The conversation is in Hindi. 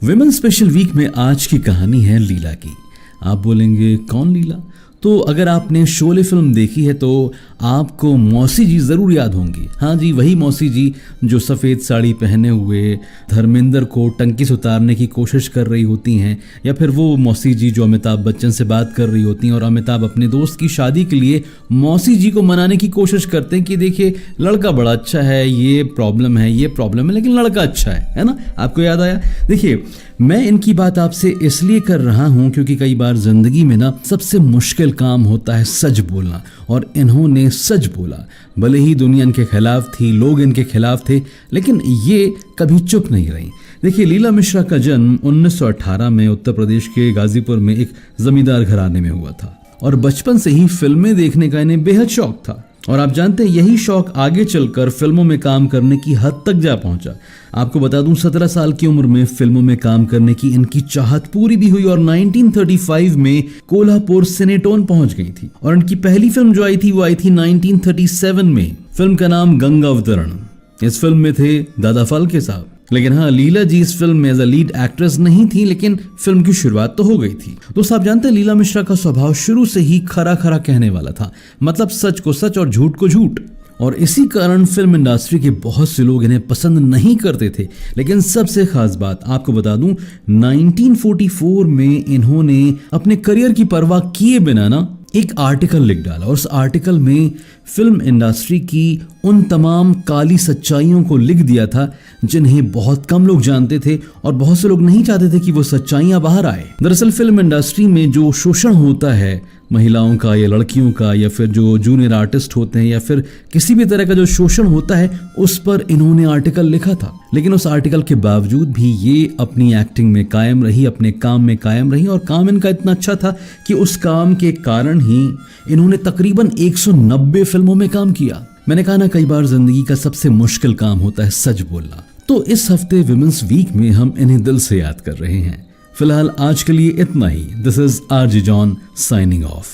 विमेन स्पेशल वीक में आज की कहानी है लीला की। आप बोलेंगे कौन लीला? तो अगर आपने शोले फिल्म देखी है तो आपको मौसी जी जरूर याद होंगी। हाँ जी, वही मौसी जी जो सफ़ेद साड़ी पहने हुए धर्मेंद्र को टंकी से उतारने की कोशिश कर रही होती हैं, या फिर वो मौसी जी जो अमिताभ बच्चन से बात कर रही होती हैं और अमिताभ अपने दोस्त की शादी के लिए मौसी जी को मनाने की कोशिश करते हैं कि देखिए लड़का बड़ा अच्छा है, ये प्रॉब्लम है, लेकिन लड़का अच्छा है ना। आपको याद आया? देखिए, मैं इनकी बात आपसे इसलिए कर रहा हूं क्योंकि कई बार जिंदगी में ना सबसे मुश्किल काम होता है सच बोलना, और इन्होंने सच बोला। भले ही दुनिया इनके खिलाफ थी, लोग इनके खिलाफ थे, लेकिन ये कभी चुप नहीं रही। देखिए, लीला मिश्रा का जन्म 1918 में उत्तर प्रदेश के गाजीपुर में एक जमींदार घराने में हुआ था, और बचपन से ही फिल्में देखने का इन्हें बेहद शौक था। और आप जानते हैं यही शौक आगे चलकर फिल्मों में काम करने की हद तक जा पहुंचा। आपको बता दूं, 17 साल की उम्र में फिल्मों में काम करने की इनकी चाहत पूरी भी हुई और 1935 में कोल्हापुर सिनेटोन पहुंच गई थी। और इनकी पहली फिल्म जो आई थी वो आई थी 1937 में। फिल्म का नाम गंगा अवतरण। इस फिल्म में थे दादा फाल्के साहब। लेकिन हाँ, लीला जी इस फिल्म में एज अ लीड एक्ट्रेस नहीं थी, लेकिन फिल्म की शुरुआत तो हो गई थी। दोस्तों, आप जानते हैं लीला मिश्रा का स्वभाव शुरू से ही खरा खरा कहने वाला था, मतलब सच को सच और झूठ को झूठ। और इसी कारण फिल्म इंडस्ट्री के बहुत से लोग इन्हें पसंद नहीं करते थे। लेकिन सबसे खास बात आपको बता दूं, 1944 में इन्होंने अपने करियर की परवाह किए बिना ना एक आर्टिकल लिख डाला, और उस आर्टिकल में फिल्म इंडस्ट्री की उन तमाम काली सच्चाइयों को लिख दिया था जिन्हें बहुत कम लोग जानते थे, और बहुत से लोग नहीं चाहते थे कि वो सच्चाइयां बाहर आए। दरअसल फिल्म इंडस्ट्री में जो शोषण होता है महिलाओं का या लड़कियों का, या फिर जो जूनियर आर्टिस्ट होते हैं, या फिर किसी भी तरह का जो शोषण होता है, उस पर इन्होंने आर्टिकल लिखा था। लेकिन उस आर्टिकल के बावजूद भी ये अपनी एक्टिंग में कायम रही, अपने काम में कायम रही, और काम इनका इतना अच्छा था कि उस काम के कारण ही इन्होंने तकरीबन 190 फिल्मों में काम किया। मैंने कहा ना, कई बार जिंदगी का सबसे मुश्किल काम होता है सच बोलना। तो इस हफ्ते विमेंस वीक में हम इन्हें दिल से याद कर रहे हैं। फिलहाल आज के लिए इतना ही। This is RJ John signing of.